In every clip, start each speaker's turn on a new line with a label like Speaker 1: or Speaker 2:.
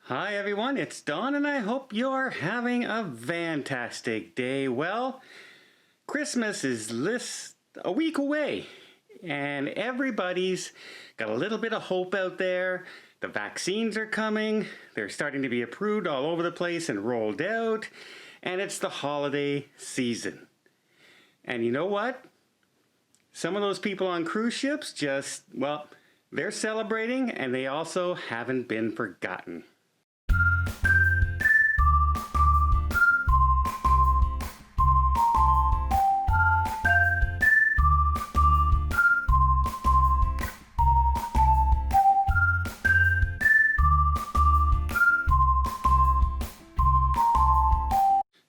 Speaker 1: Hi everyone, it's Don and I hope you're having a fantastic day. Well, Christmas is a week away and everybody's got a little bit of hope out there. The vaccines are coming, they're starting to be approved all over the place and rolled out, and it's the holiday season. And you know what? Some of those people on cruise ships they're celebrating and they also haven't been forgotten.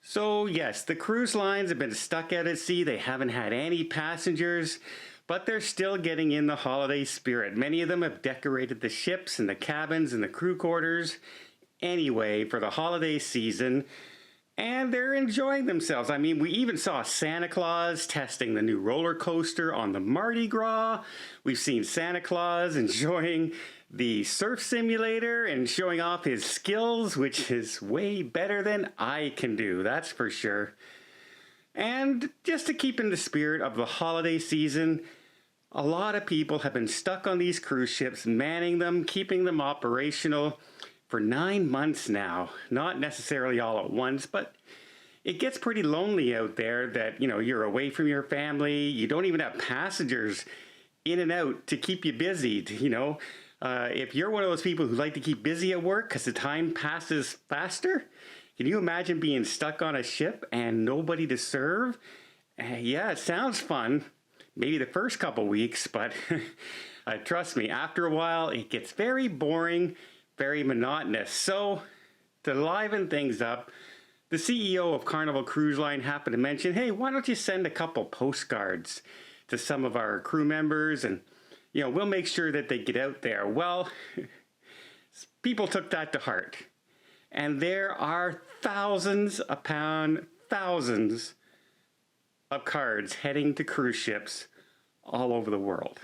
Speaker 1: So yes, the cruise lines have been stuck out at sea. They haven't had any passengers, but they're still getting in the holiday spirit. Many of them have decorated the ships and the cabins and the crew quarters anyway for the holiday season, and they're enjoying themselves. I mean, we even saw Santa Claus testing the new roller coaster on the Mardi Gras. We've seen Santa Claus enjoying the surf simulator and showing off his skills, which is way better than I can do, that's for sure. And just to keep in the spirit of the holiday season, a lot of people have been stuck on these cruise ships, manning them, keeping them operational for 9 months now. Not necessarily all at once, but it gets pretty lonely out there that, you're away from your family. You don't even have passengers in and out to keep you busy, If you're one of those people who like to keep busy at work because the time passes faster, can you imagine being stuck on a ship and nobody to serve? Yeah, it sounds fun. Maybe the first couple weeks, but trust me, after a while it gets very boring, very monotonous. So to liven things up, the CEO of Carnival Cruise Line happened to mention, hey, why don't you send a couple postcards to some of our crew members and we'll make sure that they get out there. Well, people took that to heart. And there are thousands upon thousands of cards heading to cruise ships all over the world.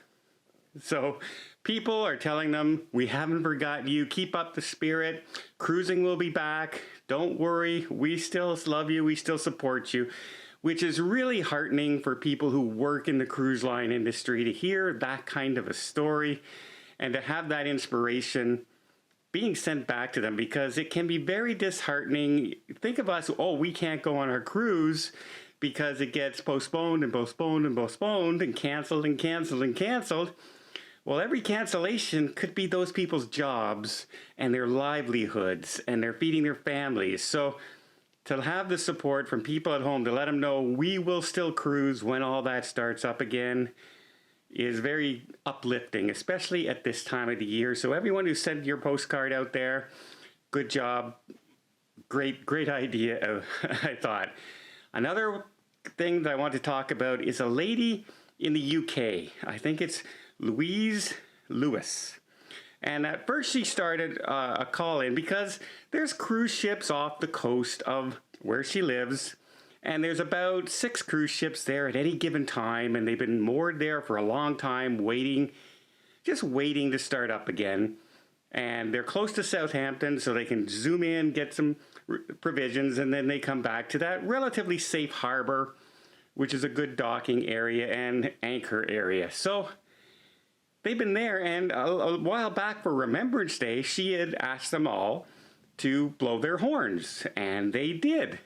Speaker 1: So people are telling them, we haven't forgotten you, keep up the spirit, cruising will be back, don't worry, we still love you, we still support you. Which is really heartening for people who work in the cruise line industry to hear that kind of a story and to have that inspiration being sent back to them, because it can be very disheartening. Think of us, we can't go on our cruise because it gets postponed and postponed and postponed and canceled and canceled and canceled. Well, every cancellation could be those people's jobs and their livelihoods, and they're feeding their families. So to have the support from people at home to let them know we will still cruise when all that starts up again is very uplifting, especially at this time of the year. So everyone who sent your postcard out there, good job. Great idea, I thought. Another thing that I want to talk about is a lady in the UK. I think it's Louise Lewis. And at first she started a call-in because there's cruise ships off the coast of where she lives. And there's about 6 cruise ships there at any given time. And they've been moored there for a long time, just waiting to start up again. And they're close to Southampton, so they can zoom in, get some provisions, and then they come back to that relatively safe harbor, which is a good docking area and anchor area. So they've been there, and a while back for Remembrance Day, she had asked them all to blow their horns, and they did.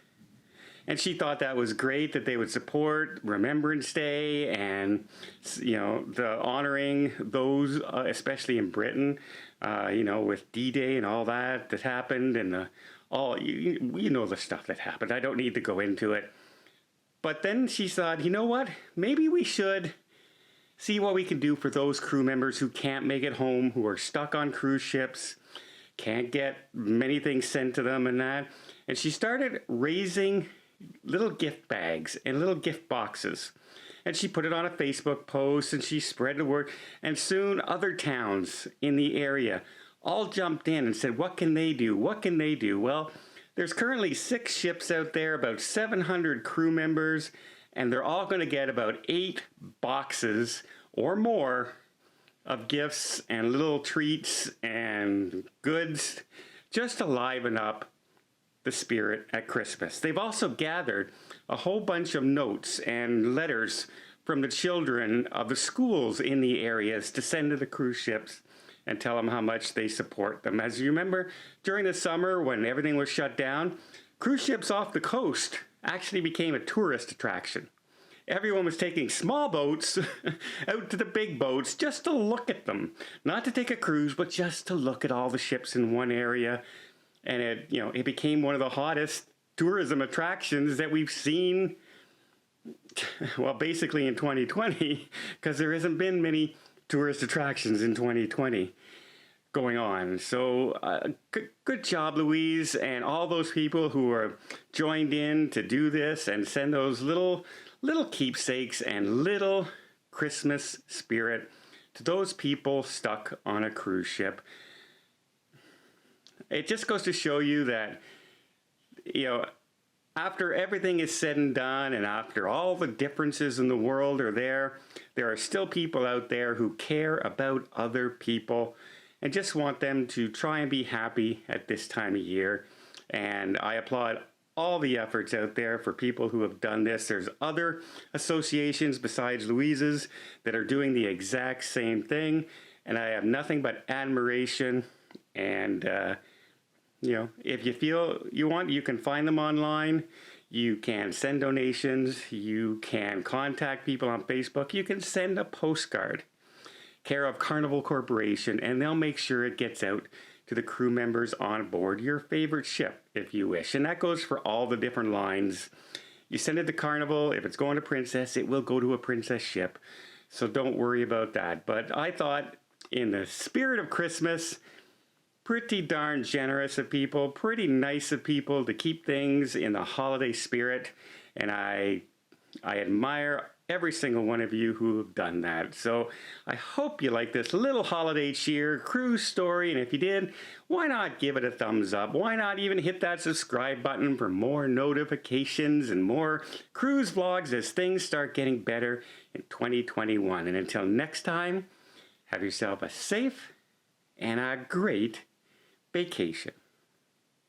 Speaker 1: And she thought that was great, that they would support Remembrance Day and, the honoring those, especially in Britain, with D-Day and all that happened, and the stuff that happened. I don't need to go into it. But then she thought, you know what, maybe we should see what we can do for those crew members who can't make it home, who are stuck on cruise ships, can't get many things sent to them and that. And she started raising little gift bags and little gift boxes. And she put it on a Facebook post and she spread the word. And soon other towns in the area all jumped in and said, what can they do? What can they do? Well, there's currently 6 ships out there, about 700 crew members, and they're all going to get about 8 boxes or more of gifts and little treats and goods just to liven up the spirit at Christmas. They've also gathered a whole bunch of notes and letters from the children of the schools in the areas to send to the cruise ships and tell them how much they support them. As you remember, during the summer when everything was shut down, cruise ships off the coast actually became a tourist attraction. Everyone was taking small boats out to the big boats just to look at them. Not to take a cruise, but just to look at all the ships in one area. And it became one of the hottest tourism attractions that we've seen, well, basically in 2020, because there hasn't been many tourist attractions in 2020 going on. So good job, Louise, and all those people who are joined in to do this and send those little keepsakes and little Christmas spirit to those people stuck on a cruise ship. It just goes to show you that, after everything is said and done, and after all the differences in the world are there are still people out there who care about other people and just want them to try and be happy at this time of year. And I applaud all the efforts out there for people who have done this. There's other associations besides Louise's that are doing the exact same thing, and I have nothing but admiration. And if you feel you want, you can find them online. You can send donations. You can contact people on Facebook. You can send a postcard, care of Carnival Corporation, and they'll make sure it gets out to the crew members on board your favorite ship, if you wish. And that goes for all the different lines. You send it to Carnival. If it's going to Princess, it will go to a Princess ship. So don't worry about that. But I thought, in the spirit of Christmas, pretty darn generous of people, pretty nice of people to keep things in the holiday spirit. And I admire every single one of you who have done that. So I hope you like this little holiday cheer cruise story. And if you did, why not give it a thumbs up? Why not even hit that subscribe button for more notifications and more cruise vlogs as things start getting better in 2021. And until next time, have yourself a safe and a great vacation.